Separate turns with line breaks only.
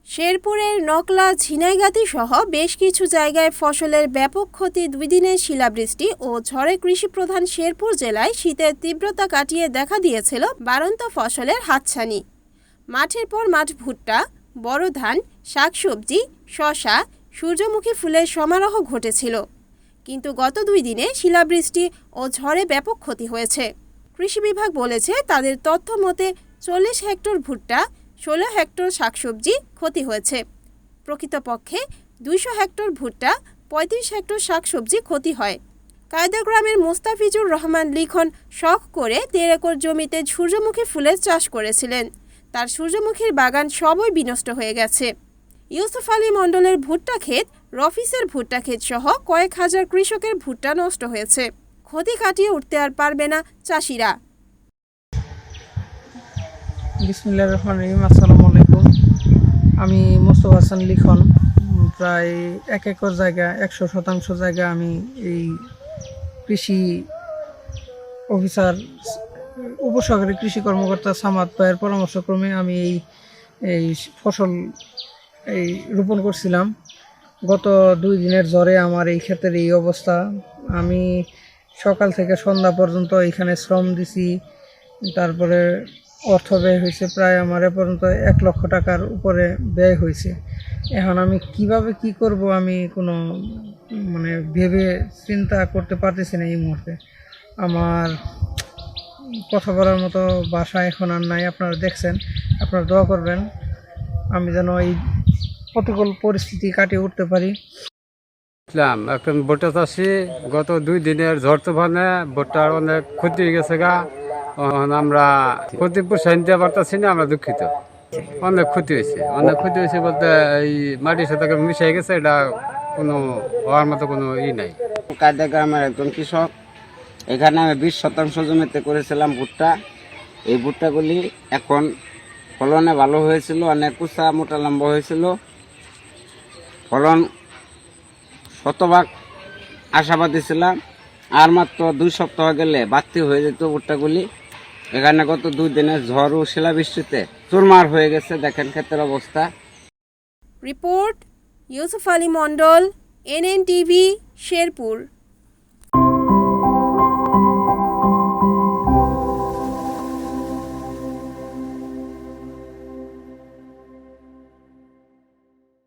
শেরপুরের নকলা, ঝিনাইগাতি সহ বেশ কিছু জায়গায় ফসলের ব্যাপক ক্ষতি। 2 দিনের শিলাবৃষ্টি ও ঝড়ে কৃষিপ্রধান শেরপুর জেলায় শীতের তীব্রতা কাটিয়ে দেখা দিয়েছিল বাড়ন্ত ফসলের হাতছানি। মাঠের পর মাঠ ভুট্টা, বড় ধান, শাকসবজি, শসা, সূর্যমুখী ফুলের সমারোহ ঘটেছিল। কিন্তু গত 2 দিনে শিলাবৃষ্টি ও ঝড়ে ব্যাপক ক্ষতি হয়েছে। কৃষি বিভাগ বলেছে, তাদের তথ্য মতে 40 হেক্টর ভুট্টা, 16 হেক্টর শাকসবজি ক্ষতি হয়েছে। প্রকৃতপক্ষে 200 হেক্টর ভুট্টা, 35 হেক্টর শাকসবজি ক্ষতি হয়। কায়দা গ্রামের মোস্তাফিজুর রহমান লিখন শখ করে 13 একর জমিতে সূর্যমুখী ফুলের চাষ করেছিলেন। তার সূর্যমুখীর বাগান সবই বিনষ্ট হয়ে গেছে। ইউসুফ আলী মণ্ডলের ভুট্টা ক্ষেত, রফিসের ভুট্টা ক্ষেত সহ কয়েক হাজার কৃষকের ভুট্টা নষ্ট হয়েছে। ক্ষতি কাটিয়ে উঠতে আর পারবে না চাষিরা।
বিসমিল্লাহির রহমানির রহিম। আসসালামু আলাইকুম। আমি মোস্তফা হাসান লিখন। প্রায় 1 একর জায়গা, 100% জায়গা আমি এই কৃষি অফিসার, উপসহকারী কৃষি কর্মকর্তা সামাদ ভাইয়ের পরামর্শক্রমে আমি এই ফসল রোপণ করছিলাম। গত 2 দিনের ঝড়ে আমার এই ক্ষেতের এই অবস্থা। আমি সকাল থেকে সন্ধ্যা পর্যন্ত এখানে শ্রম দিছি, তারপরে অর্থ ব্যয় হয়েছে প্রায় আমার এ পর্যন্ত 1 লক্ষ টাকার উপরে ব্যয় হয়েছে। এখন আমি কিভাবে কি করব আমি কোনো ভেবে চিন্তা করতে পারতেছি না এই মুহূর্তে। আমার কথা বলার মতো ভাষা এখন আর নাই। আপনারা দেখছেন, আপনারা দোয়া করবেন আমি যেন এই প্রতিকূল পরিস্থিতি কাটিয়ে উঠতে পারি।
এখন ভুট্টা চাষি, গত 2 দিনের ঝড় তুফানে ভুট্টার অনেক ক্ষতি হয়ে গেছে গা। আমরা ক্ষতিপূরণ দিতে পারতেছি না, আমরা দুঃখিত। অনেক ক্ষতি হয়েছে বলতে এই মাটির সাথে মিশে গেছে, এটা কোনো হওয়ার মতো কোনো নাই।
কায়দা গ্রামের একজন কৃষক। এখানে আমি 20% জমিতে করেছিলাম ভুট্টা। এই ভুট্টাগুলি এখন ফলনে ভালো হয়েছিল, অনেক উঁচা মোটা লম্বা হয়েছিল। ফলন শতভাগ আশাবাদী ছিলাম। আর মাত্র 2 সপ্তাহ গেলে বাড়তি হয়ে যেত ভুট্টাগুলি। এখানে গত 2 দিনের ঝড় ও শিলাবৃষ্টিতে চুরমার হয়ে গেছে। দেখেন ক্ষেতের অবস্থা।
রিপোর্ট ইউসুফ আলী মণ্ডল, NNTV, শেরপুর।